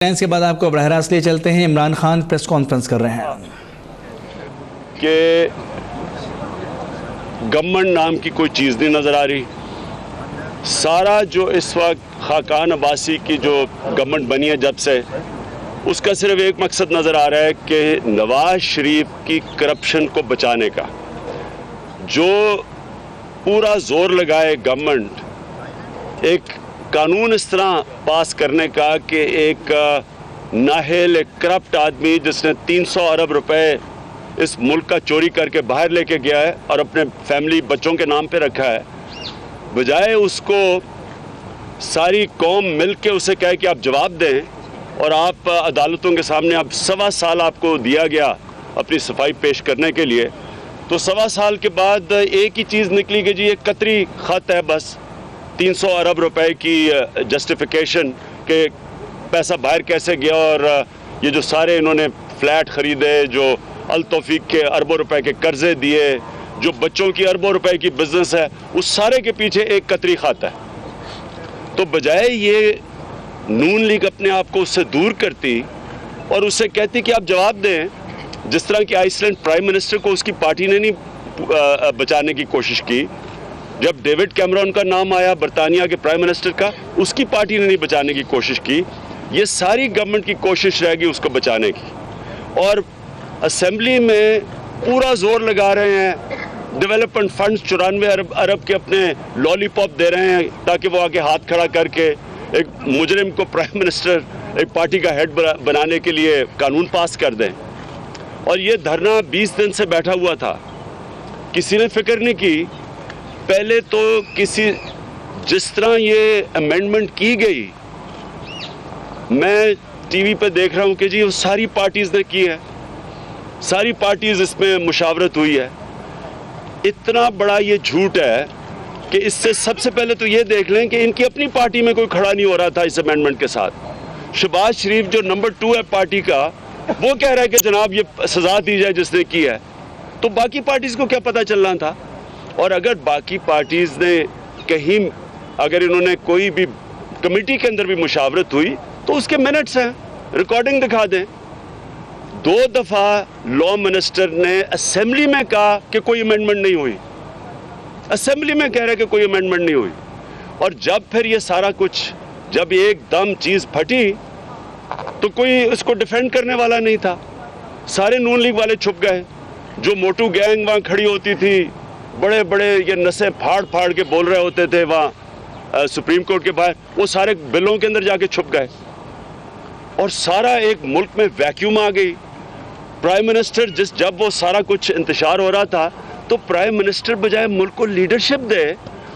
اس کے بعد آپ کو براہ راست لے چلتے ہیں۔ عمران خان پریس کانفرنس کر رہے ہیں کہ گورنمنٹ نام کی کوئی چیز نہیں نظر آ رہی۔ سارا جو اس وقت خاقان عباسی کی جو گورنمنٹ بنی ہے جب سے، اس کا صرف ایک مقصد نظر آ رہا ہے کہ نواز شریف کی کرپشن کو بچانے کا۔ جو پورا زور لگائے گورنمنٹ ایک قانون اس طرح پاس کرنے کا کہ ایک نااہل ایک کرپٹ آدمی جس نے 300 ارب روپے اس ملک کا چوری کر کے باہر لے کے گیا ہے اور اپنے فیملی بچوں کے نام پہ رکھا ہے، بجائے اس کو ساری قوم مل کے اسے کہے کہ آپ جواب دیں اور آپ عدالتوں کے سامنے اب 1.25 سال آپ کو دیا گیا اپنی صفائی پیش کرنے کے لیے، تو 1.25 سال کے بعد ایک ہی چیز نکلی کہ جی ایک قطری خط ہے، بس 300 ارب روپے کی جسٹیفیکیشن کہ پیسہ باہر کیسے گیا، اور یہ جو سارے انہوں نے فلیٹ خریدے، جو التوفیق کے اربوں روپے کے قرضے دیے، جو بچوں کی اربوں روپے کی بزنس ہے، اس سارے کے پیچھے ایک قطری خط ہے۔ تو بجائے یہ نون لیگ اپنے آپ کو اس سے دور کرتی اور اسے کہتی کہ آپ جواب دیں، جس طرح کہ آئس لینڈ پرائم منسٹر کو اس کی پارٹی نے نہیں بچانے کی کوشش کی۔ جب ڈیوڈ کیمرون کا نام آیا برطانیہ کے پرائم منسٹر کا، اس کی پارٹی نے نہیں بچانے کی کوشش کی۔ یہ ساری گورنمنٹ کی کوشش رہے گی اس کو بچانے کی، اور اسمبلی میں پورا زور لگا رہے ہیں۔ ڈیولپمنٹ فنڈز 94 ارب کے اپنے لالی پاپ دے رہے ہیں تاکہ وہ آگے ہاتھ کھڑا کر کے ایک مجرم کو پرائم منسٹر ایک پارٹی کا ہیڈ بنانے کے لیے قانون پاس کر دیں۔ اور یہ دھرنا 20 دن سے بیٹھا ہوا تھا، کسی نے فکر نہیں کی۔ پہلے تو جس طرح یہ امینڈمنٹ کی گئی، میں ٹی وی پہ دیکھ رہا ہوں کہ جی وہ ساری پارٹیز نے کی ہے، ساری پارٹیز اس میں مشاورت ہوئی ہے۔ اتنا بڑا یہ جھوٹ ہے کہ اس سے سب سے پہلے تو یہ دیکھ لیں کہ ان کی اپنی پارٹی میں کوئی کھڑا نہیں ہو رہا تھا اس امینڈمنٹ کے ساتھ۔ شہباز شریف جو نمبر 2 ہے پارٹی کا، وہ کہہ رہا ہے کہ جناب یہ سزا دی جائے جس نے کی ہے، تو باقی پارٹیز کو کیا پتہ چلنا تھا؟ اور اگر باقی پارٹیز نے کہیں، اگر انہوں نے کوئی بھی کمیٹی کے اندر بھی مشاورت ہوئی تو اس کے منٹس ہیں، ریکارڈنگ دکھا دیں۔ 2 دفعہ لا منسٹر نے اسمبلی میں کہا کہ کوئی امینڈمنٹ نہیں ہوئی، اسمبلی میں کہہ رہے کہ کوئی امینڈمنٹ نہیں ہوئی، اور جب پھر یہ سارا کچھ جب ایک دم چیز پھٹی تو کوئی اس کو ڈیفینڈ کرنے والا نہیں تھا۔ سارے نون لیگ والے چھپ گئے، جو موٹو گینگ وہاں کھڑی ہوتی تھی، بڑے بڑے یہ نسیں پھاڑ پھاڑ کے بول رہے ہوتے تھے وہاں سپریم کورٹ کے باہر، وہ سارے بلوں کے اندر جا کے چھپ گئے، اور سارا ایک ملک میں ویکیوم آ گئی۔ پرائم منسٹر جب وہ سارا کچھ انتشار ہو رہا تھا تو پرائم منسٹر بجائے ملک کو لیڈرشپ دے،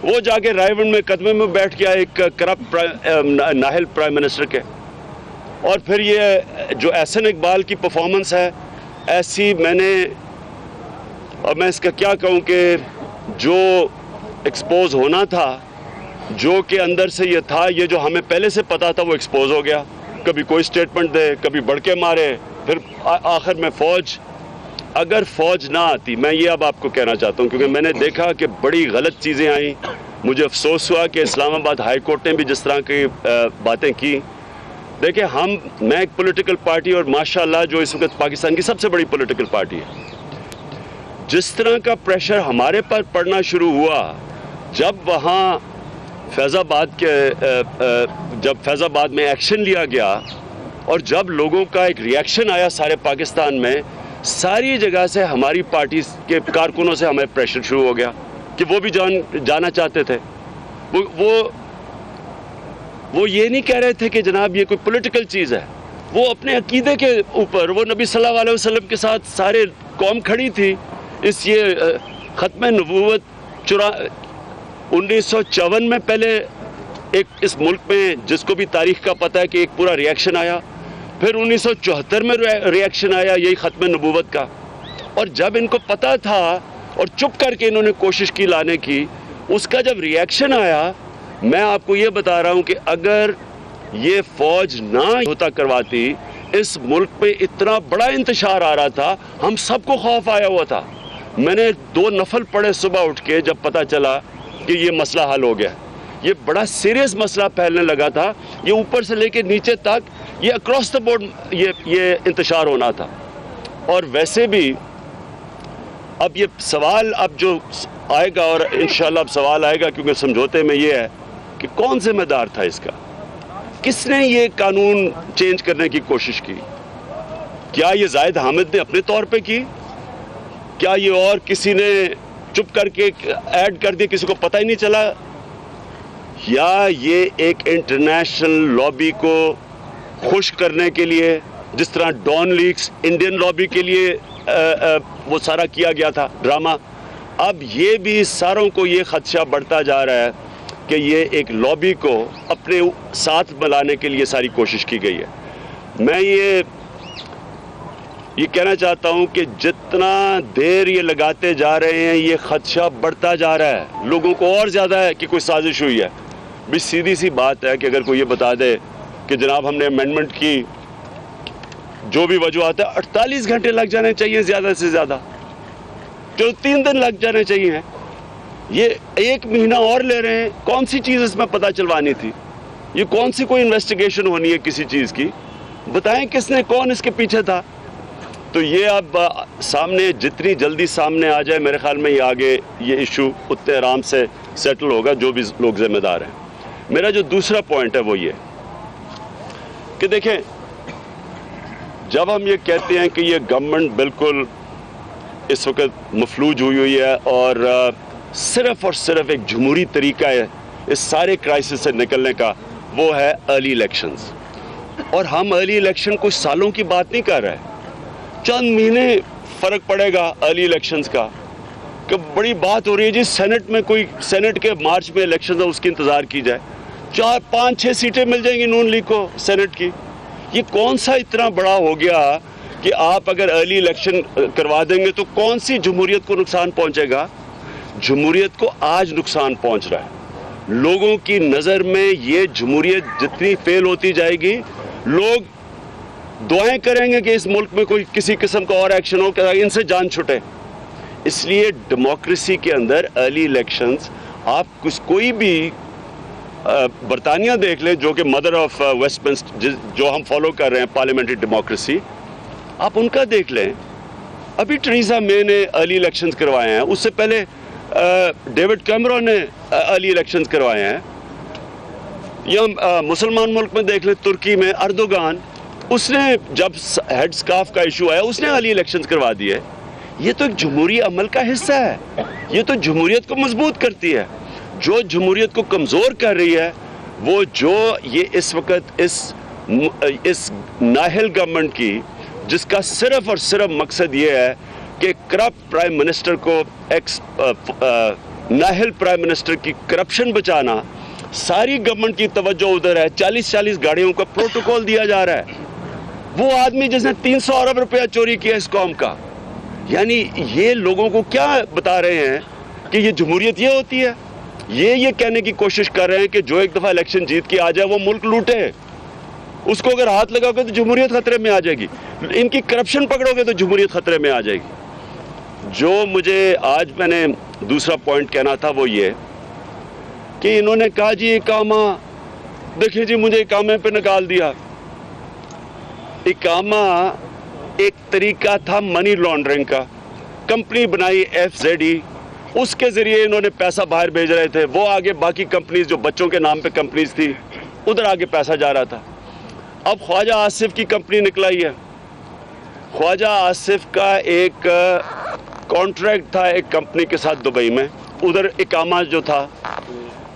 وہ جا کے رائے ونڈ میں قدمے میں بیٹھ گیا ایک کرپٹ نااہل پرائم منسٹر کے۔ اور پھر یہ جو احسن اقبال کی پرفارمنس ہے ایسی، میں اس کا کیا کہوں کہ جو ایکسپوز ہونا تھا، جو کہ اندر سے یہ تھا، یہ جو ہمیں پہلے سے پتا تھا، وہ ایکسپوز ہو گیا۔ کبھی کوئی سٹیٹمنٹ دے، کبھی بڑھ کے مارے، پھر آخر میں فوج۔ اگر فوج نہ آتی، میں یہ اب آپ کو کہنا چاہتا ہوں کیونکہ میں نے دیکھا کہ بڑی غلط چیزیں آئیں، مجھے افسوس ہوا کہ اسلام آباد ہائی کورٹ نے بھی جس طرح کی باتیں کی۔ دیکھیں، میں ایک پولیٹیکل پارٹی، اور ماشاءاللہ جو اس وقت پاکستان کی سب سے بڑی پولیٹیکل پارٹی ہے، جس طرح کا پریشر ہمارے پر پڑنا شروع ہوا جب وہاں فیض آباد میں ایکشن لیا گیا، اور جب لوگوں کا ایک ریاکشن آیا سارے پاکستان میں، ساری جگہ سے ہماری پارٹی کے کارکنوں سے ہمیں پریشر شروع ہو گیا کہ وہ بھی جانا چاہتے تھے۔ وہ یہ نہیں کہہ رہے تھے کہ جناب یہ کوئی پولیٹیکل چیز ہے، وہ اپنے عقیدے کے اوپر، وہ نبی صلی اللہ علیہ وسلم کے ساتھ سارے قوم کھڑی تھی۔ یہ ختم نبوت 1954 میں پہلے ایک اس ملک میں، جس کو بھی تاریخ کا پتہ ہے کہ ایک پورا ریاکشن آیا، پھر 1974 میں ریاکشن آیا یہی ختم نبوت کا، اور جب ان کو پتہ تھا اور چپ کر کے انہوں نے کوشش کی لانے کی، اس کا جب ریاکشن آیا، میں آپ کو یہ بتا رہا ہوں کہ اگر یہ فوج نہ ہوتا کرواتی، اس ملک میں اتنا بڑا انتشار آ رہا تھا، ہم سب کو خوف آیا ہوا تھا۔ میں نے 2 نفل پڑھے صبح اٹھ کے جب پتہ چلا کہ یہ مسئلہ حل ہو گیا۔ یہ بڑا سیریس مسئلہ پھیلنے لگا تھا. یہ اوپر سے لے کے نیچے تک یہ اکراس دا بورڈ یہ انتشار ہونا تھا. اور ویسے بھی اب یہ سوال اب جو آئے گا، اور انشاءاللہ اب سوال آئے گا کیونکہ سمجھوتے میں یہ ہے کہ کون ذمہ دار تھا اس کا، کس نے یہ قانون چینج کرنے کی کوشش کی؟ کیا یہ زاہد حامد نے اپنے طور پہ کی؟ کیا یہ اور کسی نے چپ کر کے ایڈ کر دیا، کسی کو پتہ ہی نہیں چلا؟ یا یہ ایک انٹرنیشنل لابی کو خوش کرنے کے لیے، جس طرح ڈان لیکس انڈین لابی کے لیے وہ سارا کیا گیا تھا ڈرامہ، اب یہ بھی ساروں کو یہ خدشہ بڑھتا جا رہا ہے کہ یہ ایک لابی کو اپنے ساتھ ملانے کے لیے ساری کوشش کی گئی ہے. میں یہ کہنا چاہتا ہوں کہ جتنا دیر یہ لگاتے جا رہے ہیں یہ خدشہ بڑھتا جا رہا ہے، لوگوں کو اور زیادہ ہے کہ کوئی سازش ہوئی ہے. بھی سیدھی سی بات ہے کہ اگر کوئی یہ بتا دے کہ جناب ہم نے امینڈمنٹ کی، جو بھی وجوہات ہے 48 گھنٹے لگ جانے چاہیے زیادہ سے زیادہ، چلو 3 دن لگ جانے چاہیے، یہ 1 مہینہ اور لے رہے ہیں. کون سی چیز اس میں پتہ چلوانی تھی؟ یہ کون سی کوئی انویسٹیگیشن ہونی ہے کسی چیز کی؟ بتائیں کس نے، کون اس کے پیچھے تھا؟ تو یہ اب سامنے جتنی جلدی سامنے آ جائے میرے خیال میں یہ آگے یہ ایشو اتنے آرام سے سیٹل ہوگا، جو بھی لوگ ذمہ دار ہیں. میرا جو دوسرا پوائنٹ ہے وہ یہ کہ دیکھیں، جب ہم یہ کہتے ہیں کہ یہ گورنمنٹ بالکل اس وقت مفلوج ہوئی ہے اور صرف اور صرف ایک جمہوری طریقہ ہے اس سارے کرائسس سے نکلنے کا، وہ ہے ارلی الیکشنز. اور ہم ارلی الیکشن کچھ سالوں کی بات نہیں کر رہے، چند مہینے فرق پڑے گا ارلی الیکشنز کا. کہ بڑی بات ہو رہی ہے جی سینٹ میں، کوئی سینٹ کے مارچ میں الیکشنز ہے اس کی انتظار کی جائے، 4 5 6 سیٹیں مل جائیں گی نون لیگ کو سینٹ کی. یہ کون سا اتنا بڑا ہو گیا کہ آپ اگر ارلی الیکشن کروا دیں گے تو کون سی جمہوریت کو نقصان پہنچے گا؟ جمہوریت کو آج نقصان پہنچ رہا ہے. لوگوں کی نظر میں یہ جمہوریت جتنی فیل ہوتی جائے گی، لوگ دعائیں کریں گے کہ اس ملک میں کوئی کسی قسم کا اور ایکشن ہو کہ ان سے جان چھٹے. اس لیے ڈیموکریسی کے اندر ارلی الیکشنز، آپ کوئی بھی برطانیہ دیکھ لیں جو کہ مدر آف ویسٹ منسٹر جو ہم فالو کر رہے ہیں پارلیمنٹری ڈیموکریسی، آپ ان کا دیکھ لیں. ابھی ٹریزا مے نے ارلی الیکشنز کروائے ہیں، اس سے پہلے ڈیوڈ کیمرون نے ارلی الیکشنز کروائے ہیں. یا مسلمان ملک میں دیکھ لیں، ترکی میں اردوغان، اس نے جب ہیڈ سکارف کا ایشو آیا اس نے ارلی الیکشنز کروا دیے. یہ تو ایک جمہوری عمل کا حصہ ہے، یہ تو جمہوریت کو مضبوط کرتی ہے. جو جمہوریت کو کمزور کر رہی ہے وہ جو یہ اس وقت اس نااہل گورنمنٹ کی، جس کا صرف اور صرف مقصد یہ ہے کہ کرپٹ پرائم منسٹر کو، نااہل پرائم منسٹر کی کرپشن بچانا، ساری گورنمنٹ کی توجہ ادھر ہے. 40 گاڑیوں کا پروٹوکول دیا جا رہا ہے. وہ آدمی جس نے 300 ارب روپیہ چوری کیا اس قوم کا، یعنی یہ لوگوں کو کیا بتا رہے ہیں کہ یہ جمہوریت یہ ہوتی ہے؟ یہ کہنے کی کوشش کر رہے ہیں کہ جو ایک دفعہ الیکشن جیت کے آ جائے وہ ملک لوٹے، اس کو اگر ہاتھ لگاؤ گے تو جمہوریت خطرے میں آ جائے گی، ان کی کرپشن پکڑو گے تو جمہوریت خطرے میں آ جائے گی. جو مجھے آج میں نے دوسرا پوائنٹ کہنا تھا وہ یہ کہ انہوں نے کہا جی اقامہ، دیکھیں جی مجھے اقامے پہ نکال دیا. اقامہ ایک طریقہ تھا منی لانڈرنگ کا. کمپنی بنائی FZE، اس کے ذریعے انہوں نے پیسہ باہر بھیج رہے تھے، وہ آگے باقی کمپنیز جو بچوں کے نام پہ کمپنیز تھی ادھر آگے پیسہ جا رہا تھا. اب خواجہ آصف کی کمپنی نکلائی ہے. خواجہ آصف کا ایک کانٹریکٹ تھا ایک کمپنی کے ساتھ دبئی میں، ادھر اقامہ جو تھا.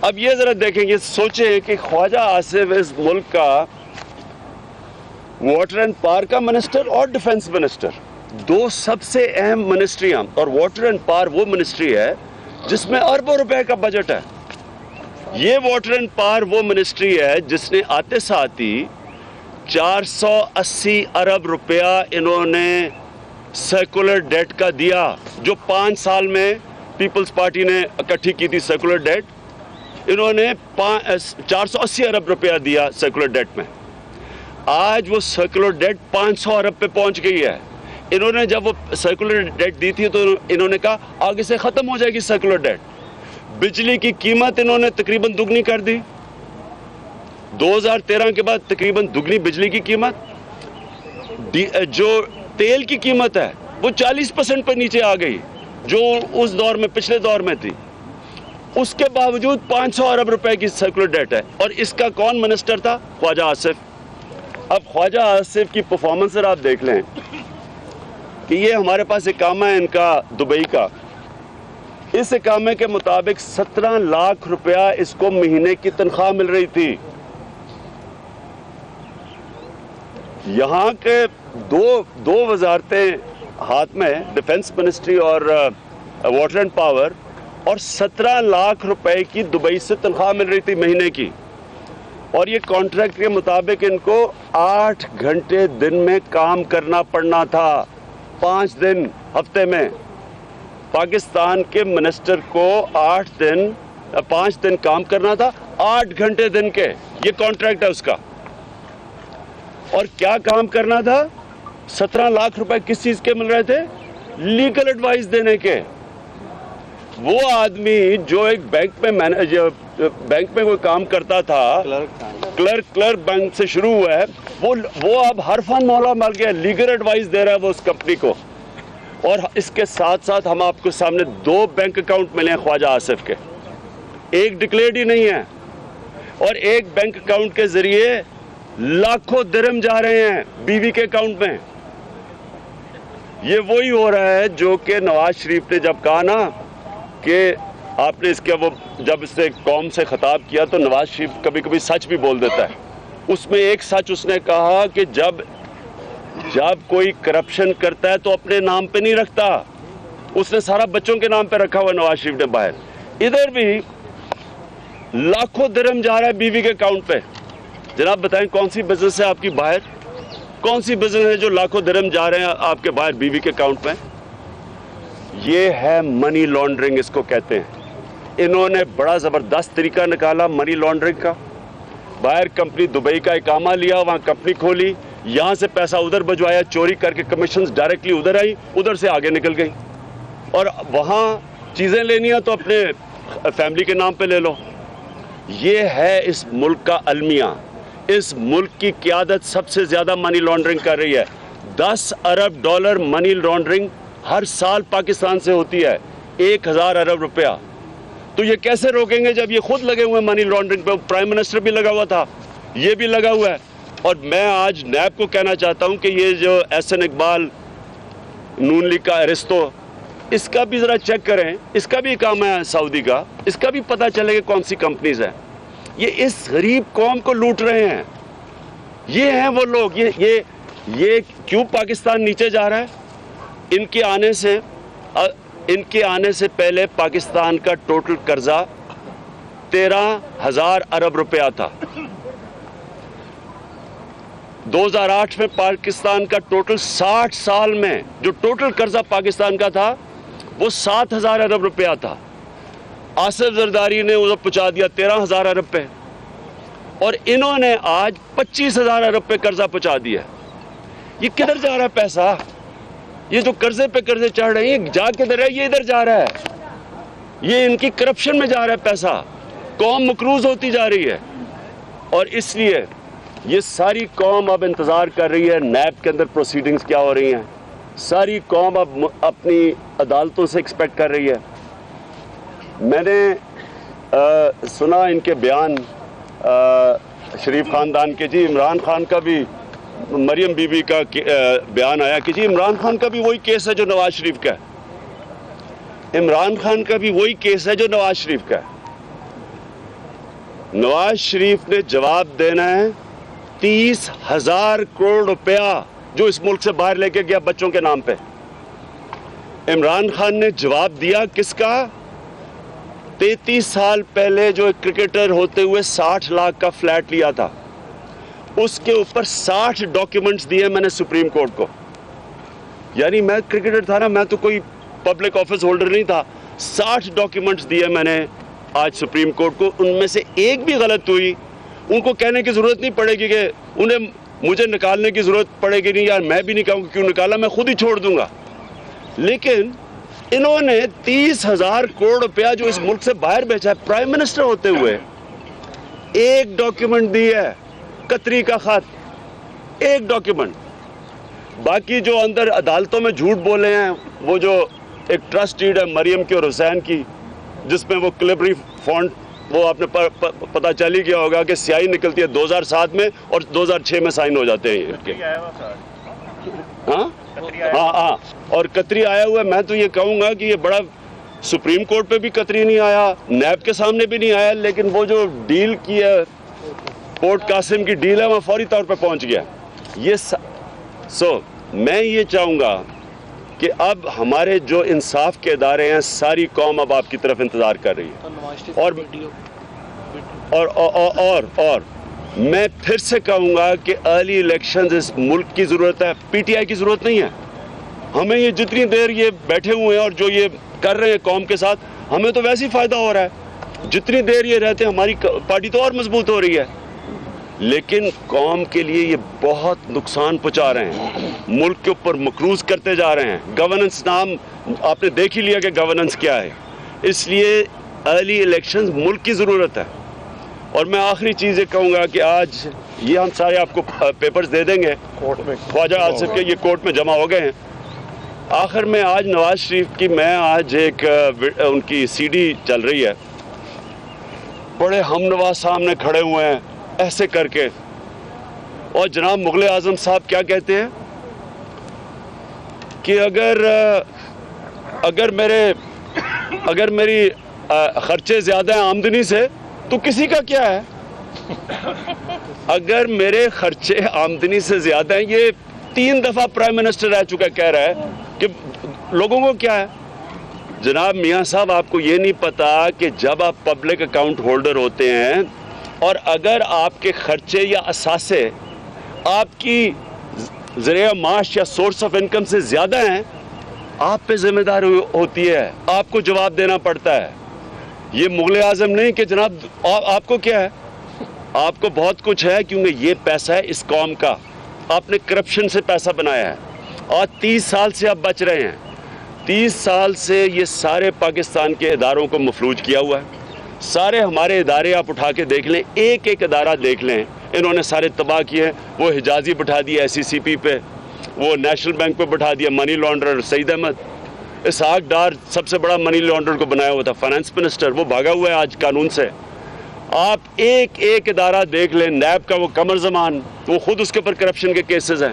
اب یہ ذرا دیکھیں گے، سوچیں کہ خواجہ آصف اس ملک کا واٹر اینڈ پاور کا منسٹر اور ڈیفنس منسٹر، 2 سب سے اہم منسٹریاں، اور واٹر اینڈ پاور وہ منسٹری ہے جس میں اربوں روپے کا بجٹ ہے. یہ واٹر اینڈ پاور وہ منسٹری ہے جس نے آتے ساتھ ہی 480 ارب روپیہ انہوں نے سیکولر ڈیٹ کا دیا، جو 5 سال میں پیپلز پارٹی نے اکٹھی کی تھی سیکولر ڈیٹ. انہوں نے 480 ارب روپیہ دیا سیکولر ڈیٹ میں. آج وہ سیکولر ڈیٹ 500 ارب پہ پہنچ گئی ہے. انہوں نے جب وہ سیکولر ڈیٹ دی تھی تو انہوں نے کہا آگے سے ختم ہو جائے گی سیکولر ڈیٹ. بجلی کی قیمت انہوں نے تقریباً دگنی کر دی. 2013 کے بعد تقریباً دگنی بجلی کی قیمت. جو تیل کی قیمت ہے وہ 40% پر نیچے آ گئی جو اس دور میں پچھلے دور میں تھی. اس کے باوجود 500 ارب روپے کی سرکولر ڈیٹ ہے. اور اس کا کون منسٹر تھا؟ خواجہ آصف. اب خواجہ آصف کی پرفارمنس آپ دیکھ لیں کہ یہ ہمارے پاس اقامہ ہے ان کا دبئی کا. اس اقامے کے مطابق 17 لاکھ روپیہ اس کو مہینے کی تنخواہ مل رہی تھی. یہاں کے دو وزارتیں ہاتھ میں، ڈیفنس منسٹری اور واٹر اینڈ پاور، اور 17 لاکھ روپے کی دبئی سے تنخواہ مل رہی تھی مہینے کی. اور یہ کانٹریکٹ کے مطابق ان کو 8 گھنٹے دن میں کام کرنا پڑنا تھا، 5 دن ہفتے میں. پاکستان کے منسٹر کو 5 دن کام کرنا تھا، 8 گھنٹے دن کے. یہ کانٹریکٹ ہے اس کا. اور کیا کام کرنا تھا؟ 17 لاکھ روپے کس چیز کے مل رہے تھے؟ لیگل ایڈوائس دینے کے. وہ آدمی جو ایک بینک میں کوئی کام کرتا تھا، کلرک بینک سے شروع ہوا ہے، وہ اب ہر فن مولا مل گیا، لیگل ایڈوائس دے رہا ہے وہ اس کمپنی کو. اور اس کے ساتھ ساتھ ہم آپ کو سامنے 2 بینک اکاؤنٹ ملے ہیں خواجہ آصف کے. ایک ڈکلیئرڈ ہی نہیں ہے، اور ایک بینک اکاؤنٹ کے ذریعے لاکھوں درہم جا رہے ہیں بیوی کے اکاؤنٹ میں. یہ وہی ہو رہا ہے جو کہ نواز شریف نے جب کہا نا کہ آپ نے جب اس نے قوم سے خطاب کیا تو نواز شریف کبھی کبھی سچ بھی بول دیتا ہے. اس میں ایک سچ اس نے کہا کہ جب کوئی کرپشن کرتا ہے تو اپنے نام پہ نہیں رکھتا. اس نے سارا بچوں کے نام پہ رکھا ہوا نواز شریف نے باہر. ادھر بھی لاکھوں درہم جا رہا ہے بیوی کے اکاؤنٹ پہ. جناب بتائیں کون سی بزنس ہے آپ کی باہر؟ کون سی بزنس ہے جو لاکھوں درہم جا رہے ہیں آپ کے باہر بیوی کے اکاؤنٹ پہ؟ یہ ہے منی لانڈرنگ، اس کو کہتے ہیں. انہوں نے بڑا زبردست طریقہ نکالا منی لانڈرنگ کا. باہر کمپنی دبئی کا اقامہ لیا، وہاں کمپنی کھولی، یہاں سے پیسہ ادھر بھجوایا، چوری کر کے کمیشنز ڈائریکٹلی ادھر آئی، ادھر سے آگے نکل گئی. اور وہاں چیزیں لینی ہیں تو اپنے فیملی کے نام پہ لے لو. یہ ہے اس ملک کا المیہ. اس ملک کی قیادت سب سے زیادہ منی لانڈرنگ کر رہی ہے. 10 ارب ڈالر منی لانڈرنگ ہر سال پاکستان سے ہوتی ہے، 1000 ارب روپیہ. تو یہ کیسے روکیں گے جب یہ خود لگے ہوئے ہیں منی لانڈرنگ پہ؟ پرائم منسٹر بھی لگا ہوا تھا، یہ بھی لگا ہوا ہے. اور میں آج نیب کو کہنا چاہتا ہوں کہ یہ جو احسن اقبال نون لیگ کا ایرسٹو، اس کا بھی ذرا چیک کریں. اس کا بھی کام ہے سعودی کا، اس کا بھی پتہ چلے کہ کون سی کمپنیز ہیں. یہ اس غریب قوم کو لوٹ رہے ہیں. یہ ہیں وہ لوگ. یہ کیوں پاکستان نیچے جا رہا ہے؟ ان کے آنے سے پہلے پاکستان کا ٹوٹل قرضہ 13,000 ارب روپیہ تھا. 2008 میں پاکستان کا ٹوٹل 60 سال میں جو ٹوٹل قرضہ پاکستان کا تھا وہ 7,000 ارب روپیہ تھا. آصف زرداری نے اسے پہنچا دیا 13,000 ارب پہ، اور انہوں نے آج 25,000 ارب پہ قرضہ پہنچا دیا. یہ کدھر جا رہا ہے پیسہ؟ یہ جو قرضے پہ قرضے چڑھ رہے ہیں یہ جا کدھر ہے؟ یہ ادھر جا رہا ہے. یہ ان کی کرپشن میں جا رہا ہے پیسہ. قوم مقروض ہوتی جا رہی ہے. اور اس لیے یہ ساری قوم اب انتظار کر رہی ہے نیب کے اندر پروسیڈنگز کیا ہو رہی ہیں. ساری قوم اب اپنی عدالتوں سے ایکسپیکٹ کر رہی ہے. میں نے سنا ان کے بیان شریف خاندان کے، جی عمران خان کا بھی، مریم بی بی کا بیان آیا کہ جی عمران خان کا بھی وہی کیس ہے جو نواز شریف کا ہے. عمران خان کا بھی وہی کیس ہے جو نواز شریف کا ہے. نواز شریف نے جواب دینا ہے 30,000 کروڑ روپیہ جو اس ملک سے باہر لے کے گیا بچوں کے نام پہ. عمران خان نے جواب دیا کس کا؟ 33 سال پہلے جو ایک کرکٹر ہوتے ہوئے 60 لاکھ کا فلیٹ لیا تھا، اس کے اوپر 60 ڈاکیومنٹس دیے میں نے سپریم کورٹ کو. یعنی میں کرکٹر تھا نا، میں تو کوئی پبلک آفس ہولڈر نہیں تھا. 60 ڈاکیومنٹس دیے میں نے آج سپریم کورٹ کو. ان میں سے ایک بھی غلط ہوئی ان کو کہنے کی ضرورت نہیں پڑے گی کہ انہیں مجھے نکالنے کی ضرورت پڑے گی نہیں. یار میں بھی نہیں کہوں گا کیوں نکالا، میں خود ہی چھوڑ دوں گا. لیکن انہوں نے 30,000 کروڑ روپیہ جو اس ملک سے باہر بیچا ہے پرائم منسٹر ہوتے ہوئے، ایک ڈاکیومنٹ دی ہے قطری کا خط، ایک ڈاکیومنٹ. باقی جو اندر عدالتوں میں جھوٹ بولے ہیں، وہ جو ایک ٹرسٹ ڈیڈ ہے مریم کی اور حسین کی، جس میں وہ کلیبری فونٹ، وہ آپ نے پتہ چل ہی گیا ہوگا کہ سیاہی نکلتی ہے 2007 میں اور 2006 میں سائن ہو جاتے ہیں ان کے. ہاں اور قطری آیا ہوا ہے. میں تو یہ کہوں گا کہ یہ بڑا، سپریم کورٹ پہ بھی قطری نہیں آیا، نیب کے سامنے بھی نہیں آیا، لیکن وہ جو ڈیل کی ہے پورٹ قاسم کی ڈیل ہے، وہ فوری طور پہ پہنچ گیا. میں یہ چاہوں گا کہ اب ہمارے جو انصاف کے ادارے ہیں، ساری قوم اب آپ کی طرف انتظار کر رہی ہے. اور میں پھر سے کہوں گا کہ ارلی الیکشنز اس ملک کی ضرورت ہے، پی ٹی آئی کی ضرورت نہیں ہے. ہمیں یہ جتنی دیر یہ بیٹھے ہوئے ہیں اور جو یہ کر رہے ہیں قوم کے ساتھ، ہمیں تو ویسے ہی فائدہ ہو رہا ہے. جتنی دیر یہ رہتے ہیں ہماری پارٹی تو اور مضبوط ہو رہی ہے، لیکن قوم کے لیے یہ بہت نقصان پہنچا رہے ہیں، ملک کے اوپر مقروض کرتے جا رہے ہیں. گورننس نام آپ نے دیکھ ہی لیا کہ گورننس کیا ہے. اس لیے ارلی الیکشنز ملک کی ضرورت ہے. اور میں آخری چیز یہ کہوں گا کہ آج یہ ہم سارے آپ کو پیپرز دے دیں گے، خواجہ آصف کے یہ کورٹ میں جمع ہو گئے ہیں. آخر میں آج نواز شریف کی، میں آج ایک ان کی سی ڈی چل رہی ہے، بڑے ہم نواز سامنے کھڑے ہوئے ہیں ایسے کر کے، اور جناب مغل اعظم صاحب کیا کہتے ہیں کہ اگر میری خرچے زیادہ ہیں آمدنی سے تو کسی کا کیا ہے. اگر میرے خرچے آمدنی سے زیادہ ہیں، یہ 3 دفعہ پرائم منسٹر رہ چکا، کہہ رہا ہے کہ لوگوں کو کیا ہے. جناب میاں صاحب، آپ کو یہ نہیں پتا کہ جب آپ پبلک اکاؤنٹ ہولڈر ہوتے ہیں اور اگر آپ کے خرچے یا اثاثے آپ کی ذریعہ معاش یا سورس آف انکم سے زیادہ ہیں، آپ پہ ذمہ داری ہوتی ہے، آپ کو جواب دینا پڑتا ہے. یہ مغل اعظم نہیں کہ جناب آپ کو کیا ہے، آپ کو بہت کچھ ہے، کیونکہ یہ پیسہ ہے اس قوم کا. آپ نے کرپشن سے پیسہ بنایا ہے اور 30 سال سے آپ بچ رہے ہیں. 30 سال سے یہ سارے پاکستان کے اداروں کو مفلوج کیا ہوا ہے. سارے ہمارے ادارے آپ اٹھا کے دیکھ لیں، ایک ایک ادارہ دیکھ لیں، انہوں نے سارے تباہ کیے ہیں. وہ حجازی بٹھا دیا ایس سی سی پی پہ، وہ نیشنل بینک پہ بٹھا دیا منی لانڈرر سعید احمد. اسحاق ڈار سب سے بڑا منی لانڈرر کو بنایا ہوا تھا، فائنانس منسٹر، وہ بھاگا ہوا ہے آج قانون سے. آپ ایک ایک ادارہ دیکھ لیں. نیب کا وہ قمر زمان، وہ خود اس کے اوپر کرپشن کے کیسز ہیں.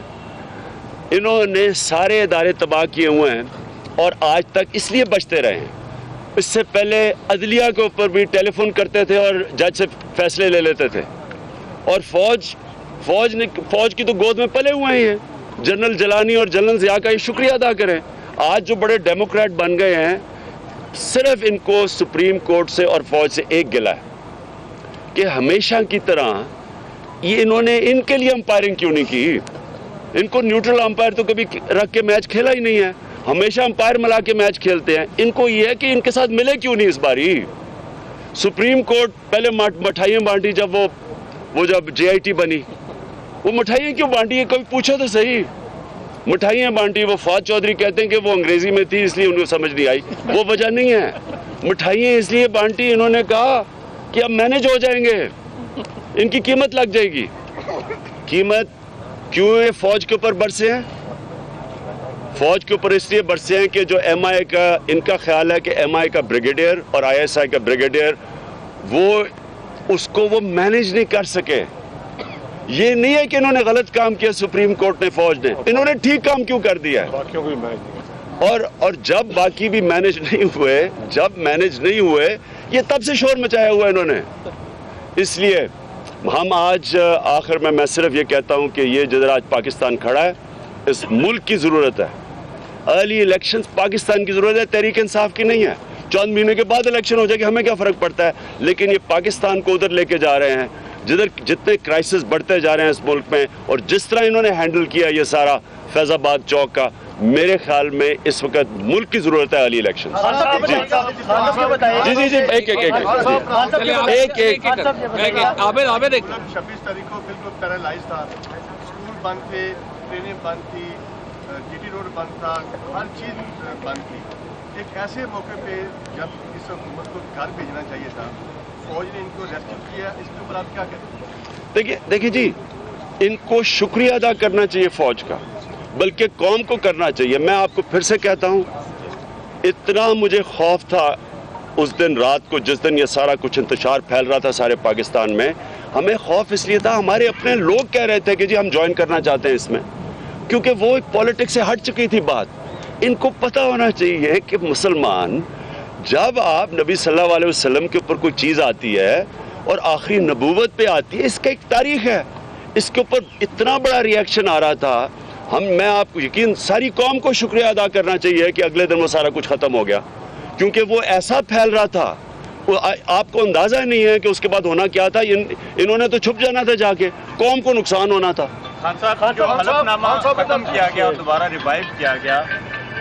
انہوں نے سارے ادارے تباہ کیے ہوئے ہیں اور آج تک اس لیے بچتے رہے ہیں. اس سے پہلے عدلیہ کے اوپر بھی ٹیلی فون کرتے تھے اور جج سے فیصلے لے لیتے تھے. اور فوج کی تو گود میں پلے ہوئے ہی ہیں. جنرل جلانی اور جنرل ضیاء کا یہ شکریہ ادا کریں. آج جو بڑے ڈیموکریٹ بن گئے ہیں، صرف ان کو سپریم کورٹ سے اور فوج سے ایک گلہ ہے کہ ہمیشہ کی طرح یہ انہوں نے ان کے لیے امپائرنگ کیوں نہیں کی. ان کو نیوٹرل امپائر تو کبھی رکھ کے میچ کھیلا ہی نہیں ہے، ہمیشہ امپائر ملا کے میچ کھیلتے ہیں. ان کو یہ ہے کہ ان کے ساتھ ملے کیوں نہیں اس باری. سپریم کورٹ پہلے مٹھائیاں بانٹی، جب وہ جب جے آئی ٹی بنی، وہ مٹھائیاں کیوں بانٹی ہے؟ کوئی پوچھو تو صحیح. مٹھائیاں بانٹی، وہ فواد چودھری کہتے ہیں کہ وہ انگریزی میں تھی اس لیے ان کو سمجھ نہیں آئی. وہ وجہ نہیں ہے. مٹھائیاں اس لیے بانٹی، انہوں نے کہا کہ اب مینج ہو جائیں گے، ان کی قیمت لگ جائے گی. قیمت کیوں ہے فوج کے اوپر برسے ہیں؟ فوج کے اوپر اس لیے برسے ہیں کہ جو ایم آئی کا، ان کا خیال ہے کہ ایم آئی کا بریگیڈیئر اور آئی ایس آئی کا بریگیڈیئر، وہ اس کو وہ مینج نہیں کر سکے. یہ نہیں ہے کہ انہوں نے غلط کام کیا سپریم کورٹ نے، فوج نے، انہوں نے ٹھیک کام کیوں کر دیا ہے. اور جب باقی بھی مینج نہیں ہوئے، یہ تب سے شور مچایا ہوا انہوں نے. اس لیے ہم آج آخر میں صرف یہ کہتا ہوں کہ یہ جدھر آج پاکستان کھڑا ہے، اس ملک کی ضرورت ہے. ارلی الیکشنز پاکستان کی ضرورت ہے، تحریک انصاف کی نہیں ہے. چند مہینے کے بعد الیکشن ہو جائے گی، ہمیں کیا فرق پڑتا ہے. لیکن یہ پاکستان کو ادھر لے کے جا رہے ہیں جتنے کرائسس بڑھتے جا رہے ہیں اس ملک میں، اور جس طرح انہوں نے ہینڈل کیا یہ سارا فیض آباد چوک کا، میرے خیال میں اس وقت ملک کی ضرورت ہے ارلی الیکشن. جی ایک 26 تاریخ کو بالکل پیرالائز تھا، اسکول بند تھے، ٹرینیں بند تھی، جی ٹی روڈ بند تھا، ہر چیز بند تھی. ایک ایسے موقع پہ جب اس حکومت کو گھر بھیجنا چاہیے تھا، فوج نے ان کو ریسکیو کیا، اس کے اوپر آپ کیا کہتے ہیں؟ دیکھیے جی، ان کو شکریہ ادا کرنا چاہیے فوج کا، بلکہ قوم کو کرنا چاہیے۔ میں آپ کو پھر سے کہتا ہوں، اتنا مجھے خوف تھا اس دن رات کو جس دن یہ سارا کچھ انتشار پھیل رہا تھا سارے پاکستان میں، ہمیں خوف اس لیے تھا، ہمارے اپنے لوگ کہہ رہے تھے کہ جی ہم جوائن کرنا چاہتے ہیں اس میں، کیونکہ وہ ایک پولیٹکس سے ہٹ چکی تھی بات۔ ان کو پتہ ہونا چاہیے کہ مسلمان، جب آپ نبی صلی اللہ علیہ وسلم کے اوپر کوئی چیز آتی ہے اور آخری نبوت پہ آتی ہے، اس کا ایک تاریخ ہے، اس کے اوپر اتنا بڑا ری ایکشن آ رہا تھا۔ میں آپ کو یقین، ساری قوم کو شکریہ ادا کرنا چاہیے کہ اگلے دن وہ سارا کچھ ختم ہو گیا، کیونکہ وہ ایسا پھیل رہا تھا، آپ کو اندازہ نہیں ہے کہ اس کے بعد ہونا کیا تھا۔ انہوں نے تو چھپ جانا تھا، جا کے قوم کو نقصان ہونا تھا۔ خان صاحب، جو حلف نامہ ختم کیا گیا اور دوبارہ ریوائیو کیا گیا،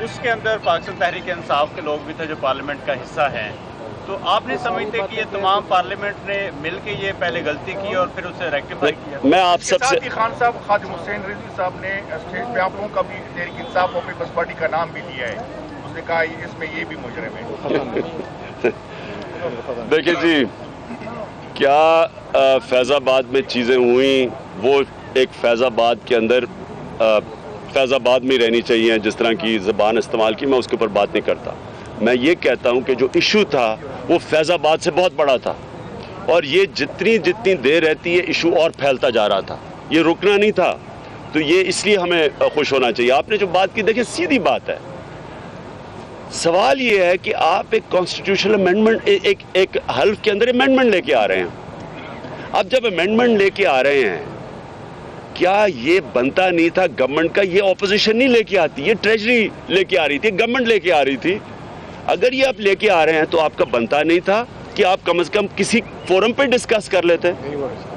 اس کے اندر پاکستان تحریک انصاف کے لوگ بھی تھے جو پارلیمنٹ کا حصہ ہیں، تو آپ نہیں سمجھتے کہ یہ تمام پارلیمنٹ نے مل کے یہ پہلے غلطی کی اور پھر اسے ریکٹیفائی کیا؟ میں آپ سب سے خان صاحب، خادم حسین رضوی صاحب نے اسٹیج پہ آپ لوگوں کا بھی تحریک انصاف اور پیپلز پارٹی کا نام بھی لیا ہے، اس نے کہا اس میں یہ بھی مجرم ہے۔ دیکھیں جی، کیا فیض آباد میں چیزیں ہوئیں، وہ ایک فیض آباد کے اندر فیض آباد میں رہنی چاہیے، جس طرح کی زبان استعمال کی، میں اس کے اوپر بات نہیں کرتا۔ میں یہ کہتا ہوں کہ جو ایشو تھا وہ فیض آباد سے بہت بڑا تھا، اور یہ جتنی دیر رہتی ہے ایشو اور پھیلتا جا رہا تھا، یہ رکنا نہیں تھا۔ تو یہ اس لیے ہمیں خوش ہونا چاہیے۔ آپ نے جو بات کی، دیکھیں سیدھی بات ہے، سوال یہ ہے کہ آپ ایک کانسٹیٹیوشنل امینڈمنٹ، ایک حلف کے اندر امینڈمنٹ لے کے آ رہے ہیں۔ اب جب امینڈمنٹ لے کے آ رہے ہیں، کیا یہ بنتا نہیں تھا گورنمنٹ کا؟ یہ اپوزیشن نہیں لے کے آتی، یہ ٹریجری لے کے آ رہی تھی، گورنمنٹ لے کے آ رہی تھی۔ اگر یہ آپ لے کے آ رہے ہیں تو آپ کا بنتا نہیں تھا کہ آپ کم از کم کسی فورم پہ ڈسکس کر لیتے؟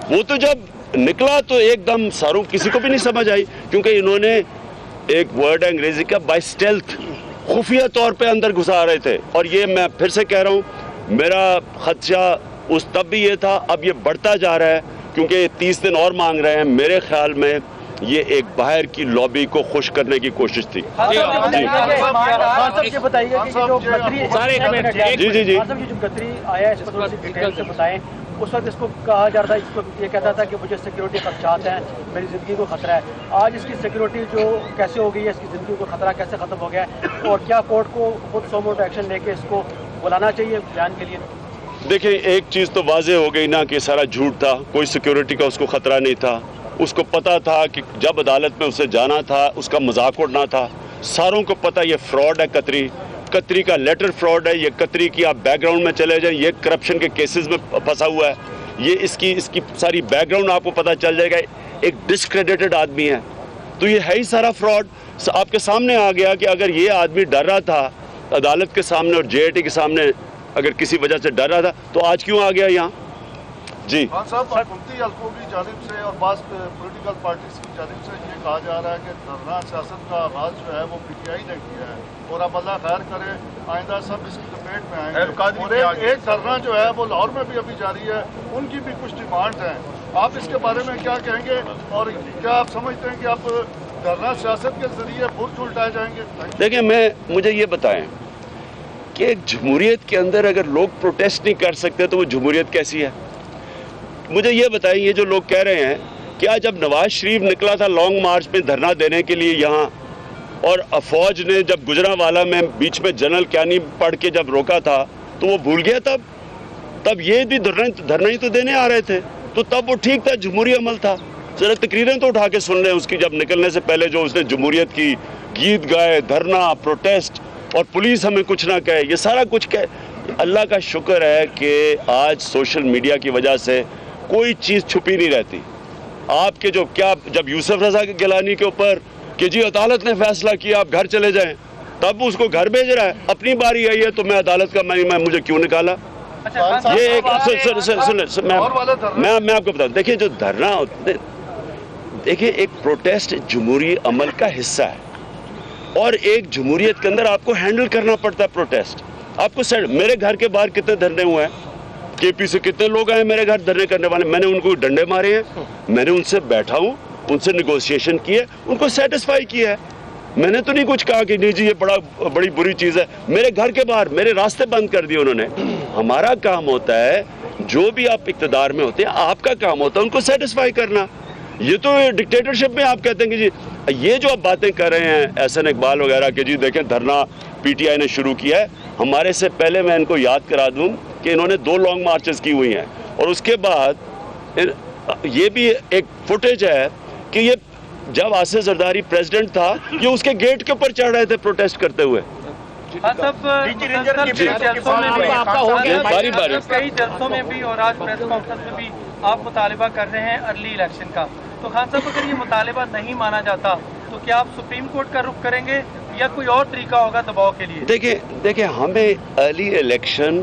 وہ تو جب نکلا تو ایک دم ساروں کسی کو بھی نہیں سمجھ آئی، کیونکہ انہوں نے ایک ورڈ انگریزی کا بائی اسٹیلتھ، خفیہ طور پہ اندر گھسا رہے تھے۔ اور یہ میں پھر سے کہہ رہا ہوں، میرا خدشہ اس تب بھی یہ تھا، اب یہ بڑھتا جا رہا ہے، کیونکہ 30 دن اور مانگ رہے ہیں۔ میرے خیال میں یہ ایک باہر کی لابی کو خوش کرنے کی کوشش تھی۔ جی جو گتری آیا اس کو تھوڑا سی ڈیٹیل سے بتائیں۔ اس وقت اس کو کہا جا رہا تھا، اس کو یہ کہتا تھا کہ مجھے سیکیورٹی خدشات ہیں، میری زندگی کو خطرہ ہے۔ آج اس کی سیکیورٹی جو کیسے ہو گئی ہے، اس کی زندگی کو خطرہ کیسے ختم ہو گیا ہے، اور کیا کورٹ کو خود سو موٹو ایکشن لے کے اس کو بلانا چاہیے بیان کے لیے؟ دیکھیں، ایک چیز تو واضح ہو گئی نا کہ سارا جھوٹ تھا، کوئی سیکیورٹی کا اس کو خطرہ نہیں تھا۔ اس کو پتا تھا کہ جب عدالت میں اسے جانا تھا اس کا مذاق اڑنا تھا۔ ساروں کو پتا یہ فراڈ ہے، قطری کا لیٹر فراڈ ہے، یہ قطری کی آپ بیک گراؤنڈ میں چلے جائیں، یہ کرپشن کے کیسز میں پھنسا ہوا ہے، یہ اس کی ساری بیک گراؤنڈ آپ کو پتا چل جائے گا۔ ایک ڈسکریڈیٹڈ آدمی ہے، تو یہ ہے ہی سارا فراڈ آپ کے سامنے آ گیا کہ اگر یہ آدمی ڈر رہا تھا عدالت کے سامنے اور جے آئی ٹی کے سامنے، اگر کسی وجہ سے ڈر رہا تھا تو آج کیوں آ گیا یہاں؟ جی خان صاحب، حکومتی حلقوں کی جانب سے اور بعض پولیٹیکل پارٹیز کی جانب سے یہ کہا جا رہا ہے کہ دھرنا سیاست کا آغاز جو ہے وہ پی ٹی آئی نے کیا ہے، اور اب اللہ خیر کرے آئندہ سب اس کی لپیٹ میں آئیں گے۔ اور ایک دھرنا جو ہے وہ لاہور میں بھی ابھی جاری ہے، ان کی بھی کچھ ڈیمانڈ ہیں، آپ اس کے بارے میں کیا کہیں گے؟ اور کیا آپ سمجھتے ہیں کہ اب دھرنا سیاست کے ذریعے برج الٹائے جائیں گے؟ دیکھیں، مجھے یہ بتائیں کہ ایک جمہوریت کے اندر اگر لوگ پروٹیسٹ نہیں کر سکتے تو وہ جمہوریت کیسی ہے؟ مجھے یہ بتائیں، یہ جو لوگ کہہ رہے ہیں، کیا جب نواز شریف نکلا تھا لانگ مارچ میں دھرنا دینے کے لیے یہاں، اور فوج نے جب گجرانوالہ میں بیچ میں جنرل کیانی پڑھ کے جب روکا تھا تو وہ بھول گیا؟ تب یہ بھی دھرنا ہی تو دینے آ رہے تھے، تو تب وہ ٹھیک تھا، جمہوری عمل تھا۔ ذرا تقریریں تو اٹھا کے سن لیں اس کی، جب نکلنے سے پہلے جو اس نے جمہوریت کی گیت گائے، دھرنا، پروٹیسٹ، اور پولیس ہمیں کچھ نہ کہے، یہ سارا کچھ کہے۔ اللہ کا شکر ہے کہ آج سوشل میڈیا کی وجہ سے کوئی چیز چھپی نہیں رہتی۔ آپ کے جب یوسف رضا گیلانی کے اوپر کہ جی عدالت نے فیصلہ کیا آپ گھر چلے جائیں، تب اس کو گھر بھیج رہا ہے، اپنی باری آئی ہے تو میں عدالت کا مجھے کیوں نکالا؟ یہ ایک میں آپ کو بتاؤں، دیکھیں جو دھرنا، دیکھیں ایک پروٹیسٹ جمہوری عمل کا حصہ ہے، اور ایک جمہوریت کے اندر آپ کو ہینڈل کرنا پڑتا ہے پروٹیسٹ۔ آپ کو میرے گھر کے باہر کتنے دھرنے ہوئے ہیں، کے پی سے کتنے لوگ آئے میرے گھر دھرنے کرنے والے، میں نے ان کو ڈنڈے مارے ہیں، میں نے ان سے بیٹھا ہوں، ان سے نیگوشیشن کی ہے، ان کو سیٹسفائی کیا ہے۔ میں نے تو نہیں کچھ کہا کہ نہیں جی یہ بڑی بری چیز ہے. میرے گھر کے باہر میرے راستے بند کر دیے انہوں نے. ہمارا کام ہوتا ہے جو بھی آپ اقتدار میں ہوتے ہیں آپ کا کام ہوتا ہے ان کو سیٹسفائی کرنا. یہ تو ڈکٹیٹرشپ میں آپ کہتے ہیں کہ جی یہ جو آپ باتیں کر رہے ہیں احسن اقبال وغیرہ کہ جی دیکھیں دھرنا پی ٹی آئی نے شروع کیا ہے. ہمارے سے پہلے میں ان کو یاد کرا دوں کہ انہوں نے 2 لانگ مارچز کی ہوئی ہیں اور اس کے بعد یہ بھی ایک فوٹیج ہے کہ یہ جب آصف زرداری پریزیڈنٹ تھا یہ اس کے گیٹ کے اوپر چڑھ رہے تھے پروٹیسٹ کرتے ہوئے. کئی جلسوں میں بھی اور آج پریس کانفرنس میں بھی آپ مطالبہ کر رہے ہیں ارلی الیکشن کا. تو خان صاحب اگر یہ مطالبہ نہیں مانا جاتا تو کیا آپ سپریم کورٹ کا رخ کریں گے یا کوئی اور طریقہ ہوگا دباؤ کے لیے؟ دیکھیں ہمیں ارلی الیکشن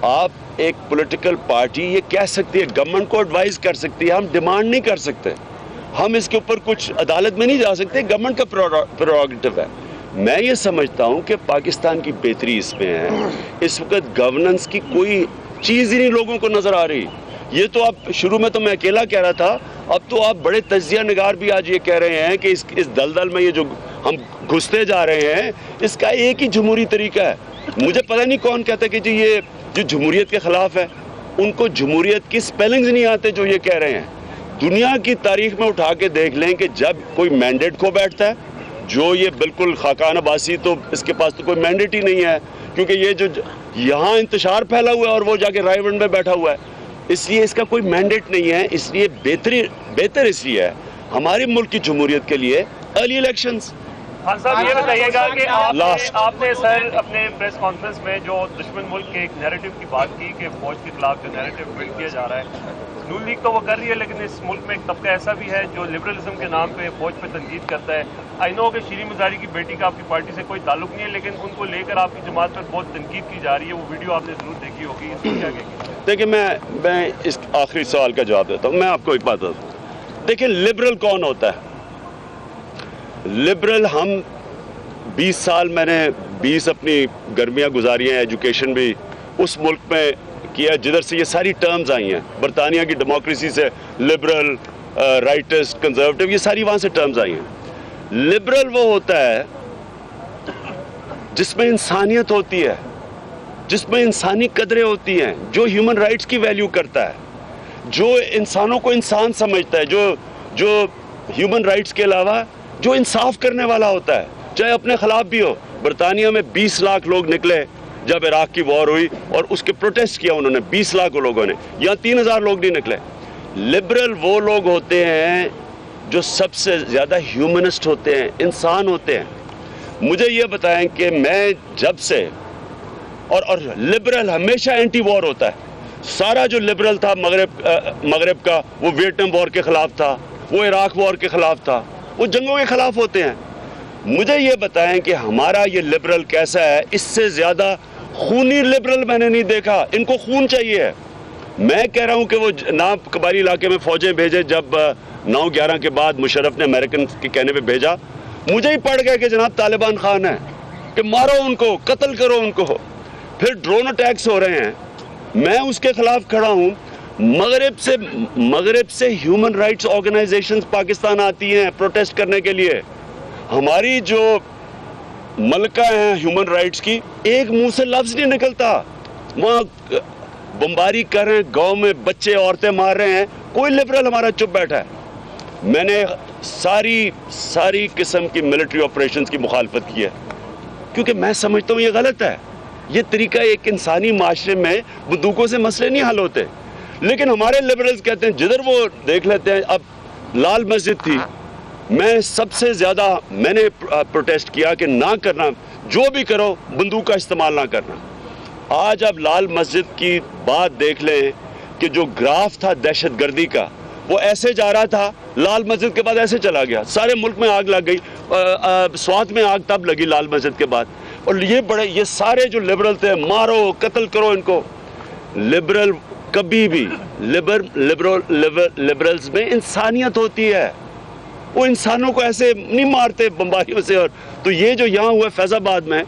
آپ ایک پولیٹیکل پارٹی یہ کہہ سکتی ہے گورنمنٹ کو ایڈوائز کر سکتی ہے. ہم ڈیمانڈ نہیں کر سکتے. ہم اس کے اوپر کچھ عدالت میں نہیں جا سکتے. گورنمنٹ کا پریروگیٹو ہے. میں یہ سمجھتا ہوں کہ پاکستان کی بہتری اس میں ہے. اس وقت گورننس کی کوئی چیز ہی نہیں لوگوں کو نظر آ رہی. یہ تو آپ شروع میں تو میں اکیلا کہہ رہا تھا, اب تو آپ بڑے تجزیہ نگار بھی آج یہ کہہ رہے ہیں کہ اس دلدل میں یہ جو ہم گھستے جا رہے ہیں اس کا ایک ہی جمہوری طریقہ ہے. مجھے پتہ نہیں کون کہتا ہے کہ جی یہ جو جمہوریت کے خلاف ہے. ان کو جمہوریت کی سپیلنگز نہیں آتے جو یہ کہہ رہے ہیں. دنیا کی تاریخ میں اٹھا کے دیکھ لیں کہ جب کوئی مینڈیٹ کھو بیٹھتا ہے جو یہ بالکل خاقان عباسی تو اس کے پاس تو کوئی مینڈیٹ ہی نہیں ہے کیونکہ یہ جو یہاں انتشار پھیلا ہوا ہے اور وہ جا کے رائے ونڈ میں بیٹھا ہوا ہے, اس لیے اس کا کوئی مینڈیٹ نہیں ہے. اس لیے بہتر اس لیے ہے ہمارے ملک کی جمہوریت کے لیے ارلی الیکشنز. خان صاحب یہ بتائیے گا کہ آپ نے سر اپنے پریس کانفرنس میں جو دشمن ملک کے ایک نیریٹو کی بات کی کہ فوج کے خلاف جو نیریٹو بلڈ کیا جا رہا ہے, نون لیگ تو وہ کر رہی ہے لیکن اس ملک میں ایک طبقہ ایسا بھی ہے جو لبرلزم کے نام پہ فوج پہ تنقید کرتا ہے. آئی نو کہ شیریں مزاری کی بیٹی کا آپ کی پارٹی سے کوئی تعلق نہیں ہے لیکن ان کو لے کر آپ کی جماعت پر بہت تنقید کی جا رہی ہے. وہ ویڈیو آپ نے ضرور دیکھی ہوگی, اس کو کیا کہیں گے؟ دیکھیں میں اس آخری سوال کا جواب دیتا ہوں. میں آپ کو ایک بات بتاتا ہوں. دیکھیں لبرل کون ہوتا ہے؟ لبرل ہم 20 سال میں نے 20 اپنی گرمیاں گزاری ہیں ایجوکیشن بھی اس ملک میں کیا جدھر سے یہ ساری ٹرمز آئی ہیں. برطانیہ کی ڈیموکریسی سے لبرل, رائٹسٹ, کنزرویٹو, یہ ساری وہاں سے ٹرمز آئی ہیں. لبرل وہ ہوتا ہے جس میں انسانیت ہوتی ہے, جس میں انسانی قدریں ہوتی ہیں, جو ہیومن رائٹس کی ویلیو کرتا ہے, جو انسانوں کو انسان سمجھتا ہے, جو ہیومن رائٹس کے علاوہ جو انصاف کرنے والا ہوتا ہے چاہے اپنے خلاف بھی ہو. برطانیہ میں 20 لاکھ لوگ نکلے جب عراق کی وار ہوئی اور اس کے پروٹیسٹ کیا انہوں نے 20 لاکھ لوگوں نے. یہاں 3000 لوگ نہیں نکلے. لبرل وہ لوگ ہوتے ہیں جو سب سے زیادہ ہیومنسٹ ہوتے ہیں, انسان ہوتے ہیں. مجھے یہ بتائیں کہ میں جب سے اور لبرل ہمیشہ اینٹی وار ہوتا ہے. سارا جو لبرل تھا مغرب کا وہ ویٹنام وار کے خلاف تھا, وہ عراق وار کے خلاف تھا, وہ جنگوں کے خلاف ہوتے ہیں. مجھے یہ بتائیں کہ ہمارا یہ لبرل کیسا ہے؟ اس سے زیادہ خونی لبرل میں نے نہیں دیکھا. ان کو خون چاہیے ہے. میں کہہ رہا ہوں کہ وہ نہ قبائلی علاقے میں فوجیں بھیجے. جب 9/11 کے بعد مشرف نے امریکن کے کہنے پہ بھیجا, مجھے ہی پڑ گیا کہ جناب طالبان خان ہے کہ مارو ان کو, قتل کرو ان کو. پھر ڈرون اٹیکس ہو رہے ہیں, میں اس کے خلاف کھڑا ہوں. مغرب سے ہیومن رائٹس آرگنائزیشنز پاکستان آتی ہیں پروٹیسٹ کرنے کے لیے. ہماری جو ملکہ ہیں ہیومن رائٹس کی, ایک منہ سے لفظ نہیں نکلتا. وہاں بمباری کر رہے ہیں, گاؤں میں بچے عورتیں مار رہے ہیں, کوئی لبرل ہمارا چپ بیٹھا ہے. میں نے ساری قسم کی ملٹری آپریشنز کی مخالفت کی ہے کیونکہ میں سمجھتا ہوں یہ غلط ہے. یہ طریقہ ایک انسانی معاشرے میں بندوقوں سے مسئلے نہیں حل ہوتے. لیکن ہمارے لبرلز کہتے ہیں جدھر وہ دیکھ لیتے ہیں. اب لال مسجد تھی, میں سب سے زیادہ میں نے پروٹیسٹ کیا کہ نہ کرنا, جو بھی کرو بندوق کا استعمال نہ کرنا. آج اب لال مسجد کی بات دیکھ لیں کہ جو گراف تھا دہشت گردی کا وہ ایسے جا رہا تھا, لال مسجد کے بعد ایسے چلا گیا. سارے ملک میں آگ لگ گئی. سوات میں آگ تب لگی لال مسجد کے بعد. اور یہ سارے جو لبرل تھے, مارو قتل کرو ان کو. لبرل کبھی بھی لبرلز میں انسانیت ہوتی ہے. وہ انسانوں کو ایسے نہیں مارتے بمباریوں سے. اور تو یہ جو یہاں ہوا فیض آباد میں,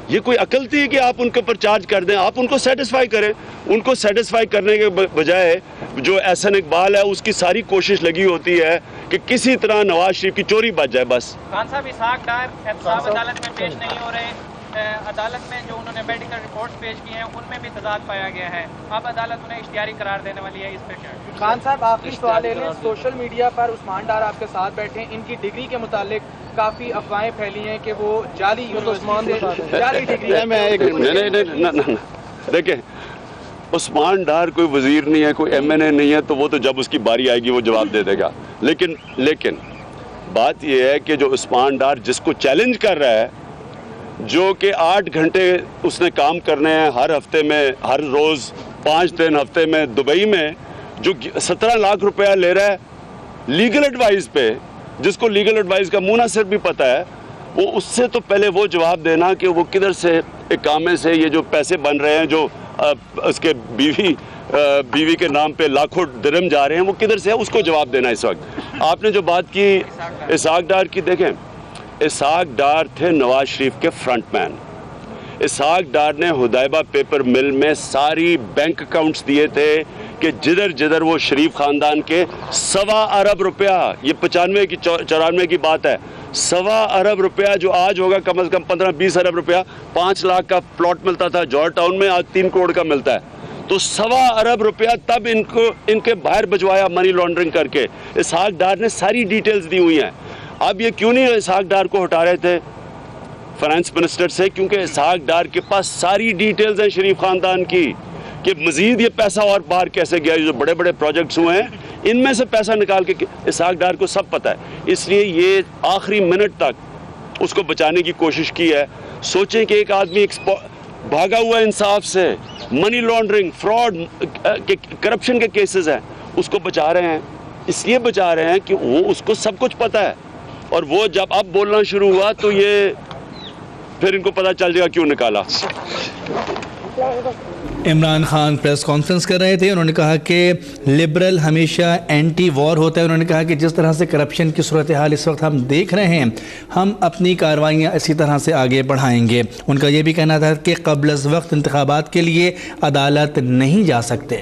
یہ کوئی عقل تھی کہ آپ ان کے اوپر چارج کر دیں؟ آپ ان کو سیٹسفائی کریں. ان کو سیٹسفائی کرنے کے بجائے جو احسن اقبال ہے اس کی ساری کوشش لگی ہوتی ہے کہ کسی طرح نواز شریف کی چوری بچ جائے بس. خان صاحب اسحاق ڈار احتساب عدالت میں پیش نہیں ہو رہے. عدالت میں جو انہوں نے میڈیکل رپورٹس پیش کی ہیں ان میں بھی تضاد پایا گیا ہے. اب عدالت انہیں اشتہاری قرار دینے والی ہے. اس پہ خان صاحب آخری سوال لے لیں. سوشل میڈیا پر عثمان ڈار آپ کے ساتھ بیٹھے ہیں, ان کی ڈگری کے متعلق کافی افواہیں پھیلی ہیں کہ وہ جعلی ڈگری ہے. دیکھیں عثمان ڈار کوئی وزیر نہیں ہے, کوئی ایم این اے نہیں ہے, تو وہ تو جب اس کی باری آئے گی وہ جواب دے دے گا. لیکن بات یہ ہے کہ جو عثمان ڈار جس کو چیلنج کر رہا ہے, جو کہ 8 گھنٹے اس نے کام کرنے ہیں ہر ہفتے میں, ہر روز 5 دن ہفتے میں دبئی میں, جو 17 لاکھ روپیہ لے رہا ہے لیگل ایڈوائز پہ, جس کو لیگل ایڈوائز کا منحصر بھی پتہ ہے, وہ اس سے تو پہلے وہ جواب دینا کہ وہ کدھر سے اقامے سے یہ جو پیسے بن رہے ہیں, جو اس کے بیوی کے نام پہ لاکھوں درہم جا رہے ہیں, وہ کدھر سے ہے, اس کو جواب دینا. اس وقت آپ نے جو بات کی اسحاق ڈار کی, دیکھیں اسحاق ڈار تھے نواز شریف کے فرنٹ مین. اسحاق ڈار نے حدیبہ پیپر مل میں ساری بینک اکاؤنٹس دیے تھے کہ جدھر جدھر وہ شریف خاندان کے 1.25 ارب روپیہ, یہ 95 کی 94 کی بات ہے, 1.25 ارب روپیہ جو آج ہوگا کم از کم 15-20 ارب روپیہ. 5 لاکھ کا پلاٹ ملتا تھا جارج ٹاؤن میں, آج 3 کروڑ کا ملتا ہے. تو 1.25 ارب روپیہ تب ان کے باہر بھجوایا منی لانڈرنگ کر کے. اسحاق ڈار نے ساری ڈیٹیلز دی ہوئی ہیں. اب یہ کیوں نہیں اسحاق ڈار کو ہٹا رہے تھے فائنانس منسٹر سے؟ کیونکہ اسحاق ڈار کے پاس ساری ڈیٹیلز ہیں شریف خاندان کی کہ مزید یہ پیسہ اور باہر کیسے گیا. جو بڑے بڑے پروجیکٹس ہوئے ہیں ان میں سے پیسہ نکال کے اسحاق ڈار کو سب پتہ ہے. اس لیے یہ آخری منٹ تک اس کو بچانے کی کوشش کی ہے. سوچیں کہ ایک آدمی بھاگا ہوا انصاف سے, منی لانڈرنگ, فراڈ, کرپشن کے کیسز ہیں, اس کو بچا رہے ہیں. اس لیے بچا رہے ہیں کہ وہ اس کو سب کچھ پتہ ہے, اور وہ جب اب بولنا شروع ہوا تو یہ پھر ان کو پتہ چل جائے گا کیوں نکالا. عمران خان پریس کانفرنس کر رہے تھے. انہوں نے کہا کہ لبرل ہمیشہ اینٹی وار ہوتا ہے. انہوں نے کہا کہ جس طرح سے کرپشن کی صورتحال اس وقت ہم دیکھ رہے ہیں, ہم اپنی کارروائیاں اسی طرح سے آگے بڑھائیں گے. ان کا یہ بھی کہنا تھا کہ قبل از وقت انتخابات کے لیے عدالت نہیں جا سکتے.